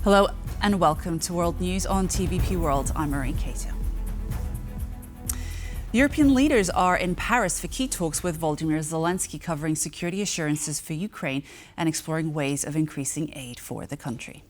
Hello and welcome to World News on TVP World. I'm Marie Cato. European leaders are in Paris for key talks with Volodymyr Zelensky covering security assurances for Ukraine and exploring ways of increasing aid for the country.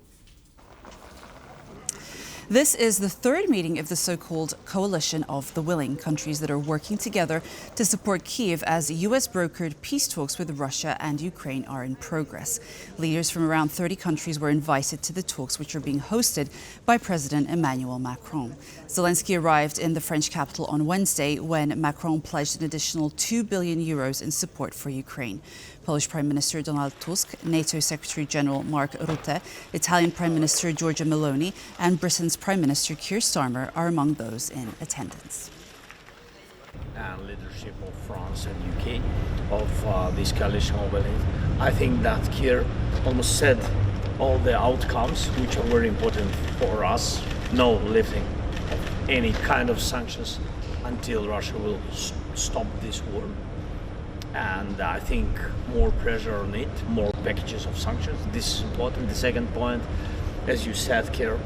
This is the third meeting of the so-called Coalition of the Willing, countries that are working together to support Kyiv as US-brokered peace talks with Russia and Ukraine are in progress. Leaders from around 30 countries were invited to the talks, which are being hosted by President Emmanuel Macron. Zelensky arrived in the French capital on Wednesday when Macron pledged an additional €2 billion in support for Ukraine. Polish Prime Minister Donald Tusk, NATO Secretary General Mark Rutte, Italian Prime Minister Giorgia Meloni, and Britain's Prime Minister Keir Starmer are among those in attendance. And leadership of France and UK of this coalition of willing. I think that Keir almost said all the outcomes which are very important for us. No lifting of any kind of sanctions until Russia will stop this war. And I think more pressure on it, more packages of sanctions. This is important. The second point, as you said, Keir,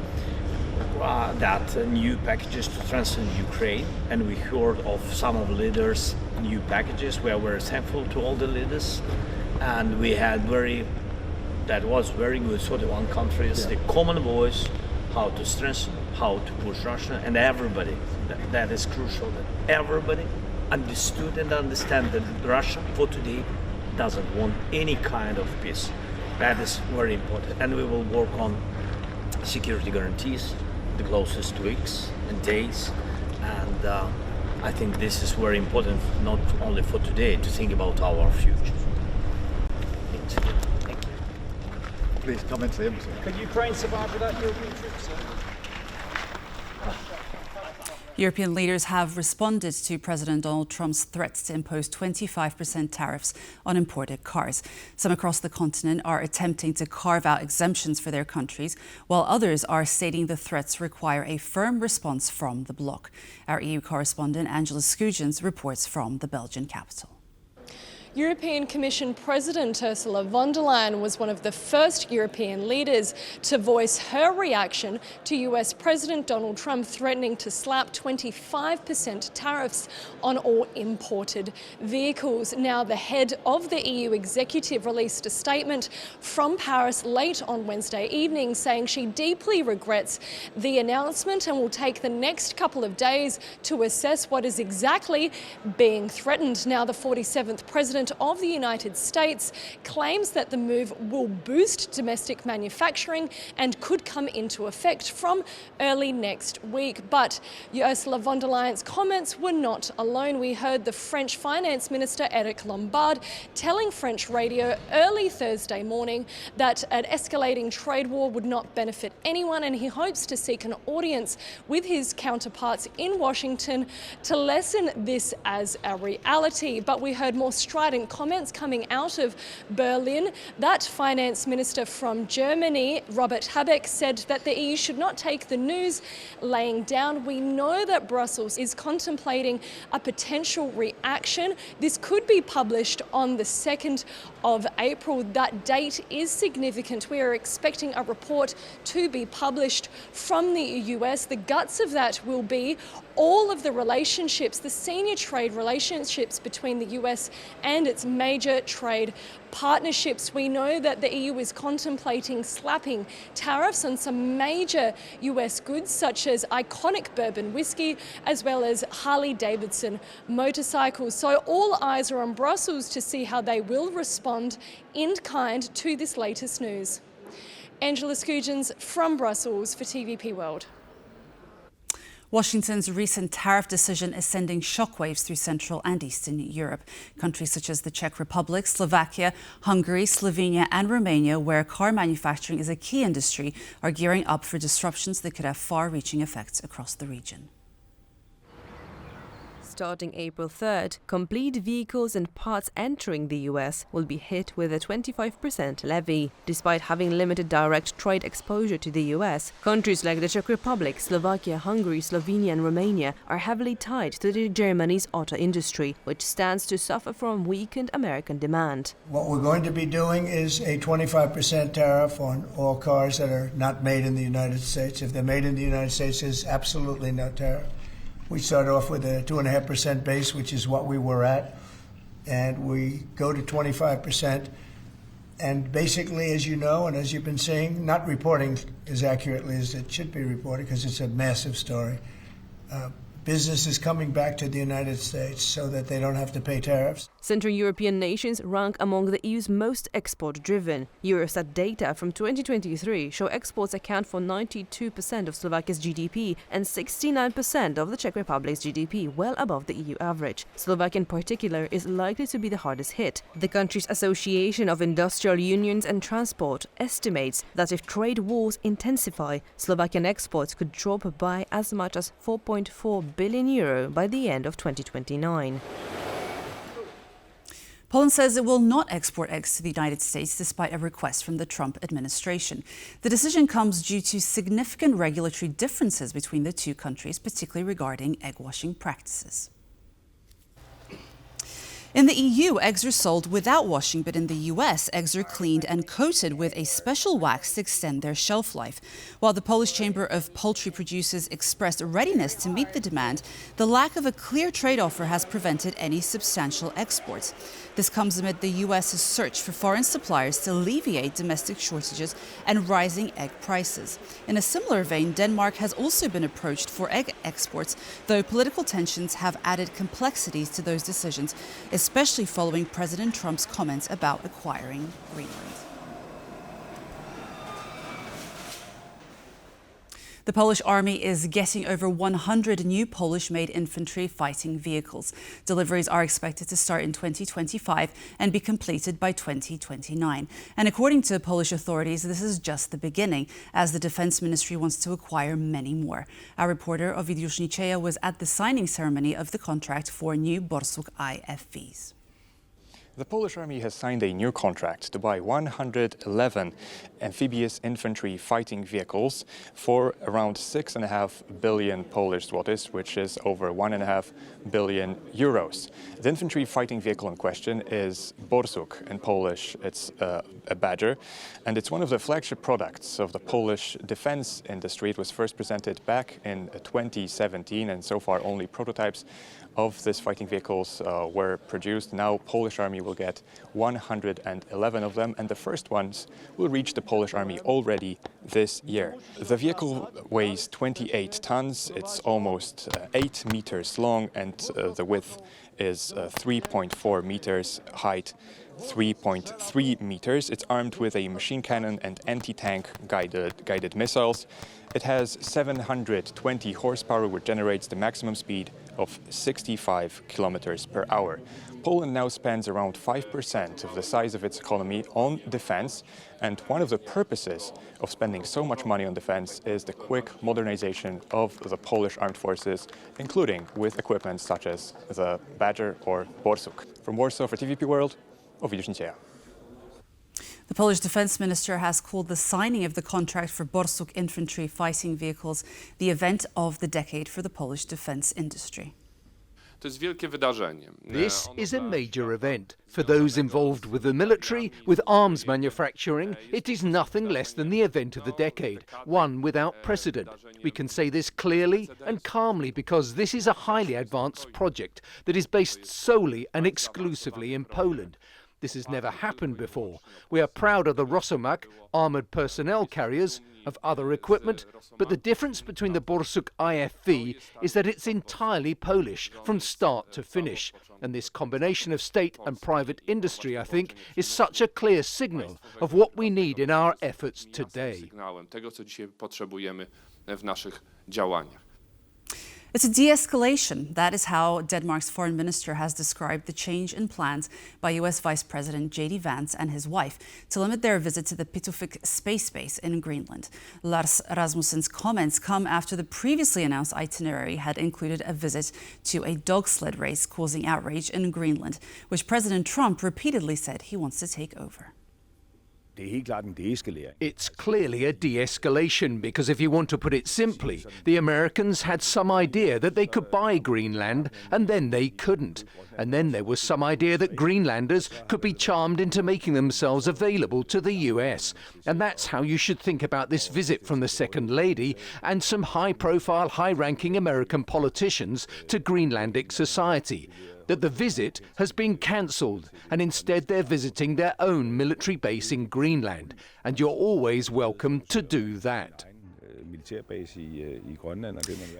that new packages to strengthen Ukraine, and we heard of some of the leaders' new packages. We are very thankful to all the leaders, and we had that was very good. 41 countries, the common voice, how to strengthen, how to push Russia, and everybody. That is crucial. That everybody understood and understand that Russia for today doesn't want any kind of peace. That is very important, and we will work on security guarantees the closest weeks and days, and I think this is very important not only for today, to think about our future. Thank you. Please come into the embassy. Could Ukraine survive without European troops? European leaders have responded to President Donald Trump's threats to impose 25% tariffs on imported cars. Some across the continent are attempting to carve out exemptions for their countries, while others are stating the threats require a firm response from the bloc. Our EU correspondent Angela Skujins reports from the Belgian capital. European Commission President Ursula von der Leyen was one of the first European leaders to voice her reaction to US President Donald Trump threatening to slap 25% tariffs on all imported vehicles. Now, the head of the EU executive released a statement from Paris late on Wednesday evening saying she deeply regrets the announcement and will take the next couple of days to assess what is exactly being threatened. Now, the 47th President of the United States claims that the move will boost domestic manufacturing and could come into effect from early next week. But Ursula von der Leyen's comments were not alone. We heard the French Finance Minister Eric Lombard telling French radio early Thursday morning that an escalating trade war would not benefit anyone, and he hopes to seek an audience with his counterparts in Washington to lessen this as a reality. But we heard more strident comments coming out of Berlin. That finance minister from Germany, Robert Habeck, said that the EU should not take the news laying down. We know that Brussels is contemplating a potential reaction. This could be published on the 2nd of April. That date is significant. We are expecting a report to be published from the US. The guts of that will be all of the relationships, the senior trade relationships between the US and its major trade partnerships. We know that the EU is contemplating slapping tariffs on some major US goods such as iconic bourbon whiskey as well as Harley-Davidson motorcycles. So all eyes are on Brussels to see how they will respond in kind to this latest news. Angela Skujins from Brussels for TVP World. Washington's recent tariff decision is sending shockwaves through Central and Eastern Europe. Countries such as the Czech Republic, Slovakia, Hungary, Slovenia and Romania, where car manufacturing is a key industry, are gearing up for disruptions that could have far-reaching effects across the region. Starting April 3rd, complete vehicles and parts entering the US will be hit with a 25% levy. Despite having limited direct trade exposure to the US, countries like the Czech Republic, Slovakia, Hungary, Slovenia and Romania are heavily tied to Germany's auto industry, which stands to suffer from weakened American demand. What we're going to be doing is a 25% tariff on all cars that are not made in the United States. If they're made in the United States, there's absolutely no tariff. We start off with a 2.5% base, which is what we were at, and we go to 25%. And basically, as you know, and as you've been seeing, not reporting as accurately as it should be reported because it's a massive story. Business is coming back to the United States so that they don't have to pay tariffs. Central European nations rank among the EU's most export-driven. Eurostat data from 2023 show exports account for 92% of Slovakia's GDP and 69% of the Czech Republic's GDP, well above the EU average. Slovakia in particular is likely to be the hardest hit. The country's Association of Industrial Unions and Transport estimates that if trade wars intensify, Slovakian exports could drop by as much as €4.4 billion by the end of 2029. Poland says it will not export eggs to the United States despite a request from the Trump administration. The decision comes due to significant regulatory differences between the two countries, particularly regarding egg washing practices. In the EU, eggs are sold without washing, but in the US, eggs are cleaned and coated with a special wax to extend their shelf life. While the Polish Chamber of Poultry Producers expressed readiness to meet the demand, the lack of a clear trade offer has prevented any substantial exports. This comes amid the US's search for foreign suppliers to alleviate domestic shortages and rising egg prices. In a similar vein, Denmark has also been approached for egg exports, though political tensions have added complexities to those decisions, especially following President Trump's comments about acquiring Greenland. The Polish army is getting over 100 new Polish-made infantry fighting vehicles. Deliveries are expected to start in 2025 and be completed by 2029. And according to Polish authorities, this is just the beginning, as the Defense Ministry wants to acquire many more. Our reporter Ovidiusz Niczeja was at the signing ceremony of the contract for new Borsuk IFVs. The Polish army has signed a new contract to buy 111 amphibious infantry fighting vehicles for around 6.5 billion Polish zlotys, which is over 1.5 billion euros. The infantry fighting vehicle in question is Borsuk. In Polish, it's a Badger, and it's one of the flagship products of the Polish defense industry. It was first presented back in 2017, and so far only prototypes of these fighting vehicles were produced. Now Polish army will get 111 of them, and the first ones will reach the Polish army already this year. The vehicle weighs 28 tons, it's almost 8 meters long, and the width is 3.4 meters, height 3.3 meters. It's armed with a machine cannon and anti-tank guided missiles. It has 720 horsepower, which generates the maximum speed of 65 kilometers per hour. Poland now spends around 5% of the size of its economy on defense, and one of the purposes of spending so much money on defense is the quick modernization of the Polish armed forces, including with equipment such as the Badger or Borsuk. From Warsaw for TVP World, Ovidiusz Niczeja. The Polish Defense Minister has called the signing of the contract for Borsuk infantry fighting vehicles the event of the decade for the Polish defense industry. This is a major event. For those involved with the military, with arms manufacturing, it is nothing less than the event of the decade, one without precedent. We can say this clearly and calmly because this is a highly advanced project that is based solely and exclusively in Poland. This has never happened before. We are proud of the Rosomak armoured personnel carriers, of other equipment, but the difference between the Borsuk IFV is that it's entirely Polish from start to finish. And this combination of state and private industry, I think, is such a clear signal of what we need in our efforts today. It's a de-escalation. That is how Denmark's foreign minister has described the change in plans by US Vice President J.D. Vance and his wife to limit their visit to the Pitufik space base in Greenland. Lars Rasmussen's comments come after the previously announced itinerary had included a visit to a dog sled race causing outrage in Greenland, which President Trump repeatedly said he wants to take over. It's clearly a de-escalation because, if you want to put it simply, the Americans had some idea that they could buy Greenland and then they couldn't. And then there was some idea that Greenlanders could be charmed into making themselves available to the US. And that's how you should think about this visit from the Second Lady and some high-profile, high-ranking American politicians to Greenlandic society. That the visit has been cancelled and instead they're visiting their own military base in Greenland. And you're always welcome to do that.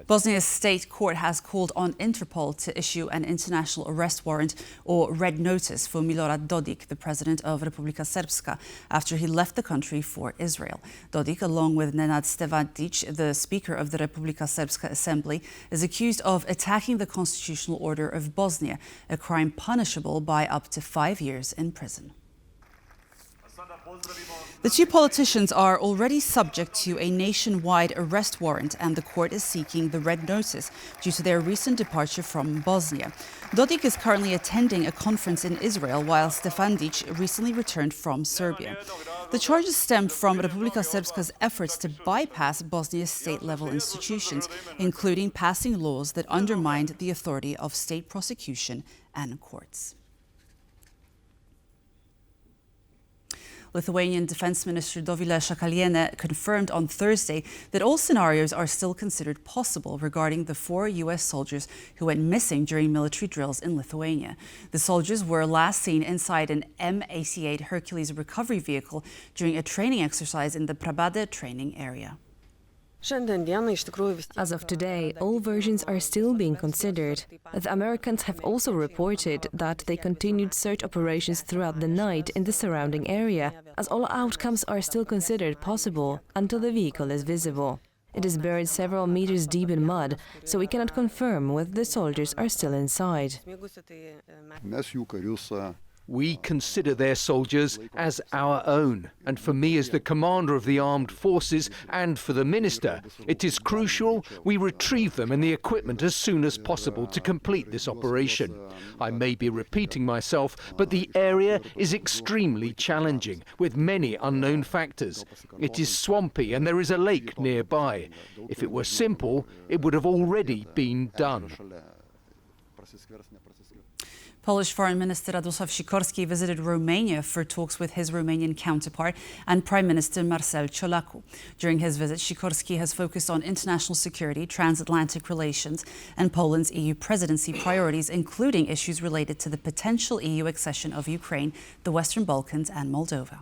Bosnia's state court has called on Interpol to issue an international arrest warrant or red notice for Milorad Dodik, the president of Republika Srpska, after he left the country for Israel. Dodik, along with Nenad Stevantic, the speaker of the Republika Srpska Assembly, is accused of attacking the constitutional order of Bosnia, a crime punishable by up to 5 years in prison. The two politicians are already subject to a nationwide arrest warrant, and the court is seeking the red notice due to their recent departure from Bosnia. Dodik is currently attending a conference in Israel, while Stefandic recently returned from Serbia. The charges stem from Republika Srpska's efforts to bypass Bosnia's state-level institutions, including passing laws that undermined the authority of state prosecution and courts. Lithuanian Defense Minister Dovilė Šakalienė confirmed on Thursday that all scenarios are still considered possible regarding the 4 US soldiers who went missing during military drills in Lithuania. The soldiers were last seen inside an M-88 Hercules recovery vehicle during a training exercise in the Prabade training area. As of today, all versions are still being considered. The Americans have also reported that they continued search operations throughout the night in the surrounding area, as all outcomes are still considered possible until the vehicle is visible. It is buried several meters deep in mud, so we cannot confirm whether the soldiers are still inside. We consider their soldiers as our own, and for me as the commander of the armed forces and for the minister, it is crucial we retrieve them and the equipment as soon as possible to complete this operation. I may be repeating myself, but the area is extremely challenging, with many unknown factors. It is swampy and there is a lake nearby. If it were simple, it would have already been done. Polish Foreign Minister Radosław Sikorski visited Romania for talks with his Romanian counterpart and Prime Minister Marcel Ciolacu. During his visit, Sikorski has focused on international security, transatlantic relations, and Poland's EU presidency priorities, including issues related to the potential EU accession of Ukraine, the Western Balkans, and Moldova.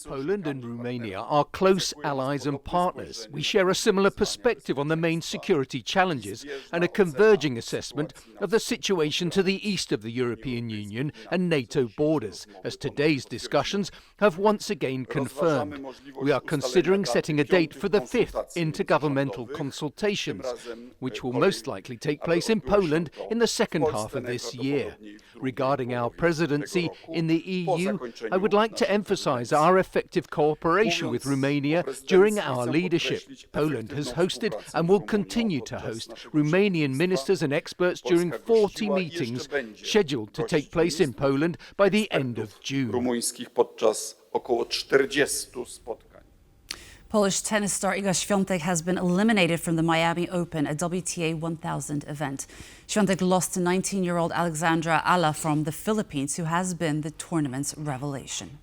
Poland and Romania are close allies and partners. We share a similar perspective on the main security challenges and a converging assessment of the situation to the east of the European Union and NATO borders, as today's discussions have once again confirmed. We are considering setting a date for the 5th intergovernmental consultations, which will most likely take place in Poland in the second half of this year. Regarding our presidency in the EU, I would like to emphasize our effective cooperation with Romania during our leadership. Poland has hosted and will continue to host Romanian ministers and experts during 40 meetings scheduled to take place in Poland by the end of June. Polish tennis star Iga Świątek has been eliminated from the Miami Open, a WTA 1000 event. Świątek lost to 19-year-old Alexandra Ala from the Philippines, who has been the tournament's revelation.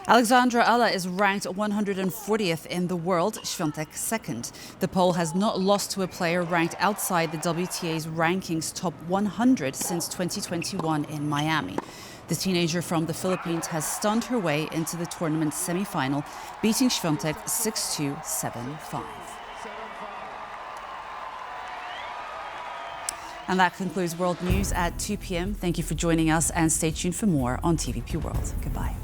Alexandra Ala is ranked 140th in the world, Świątek second. The Pole has not lost to a player ranked outside the WTA's rankings top 100 since 2021 in Miami. The teenager from the Philippines has stunned her way into the tournament's semi-final, beating Świątek 6-2, 7-5. And that concludes World News at 2 p.m. Thank you for joining us, and stay tuned for more on TVP World. Goodbye.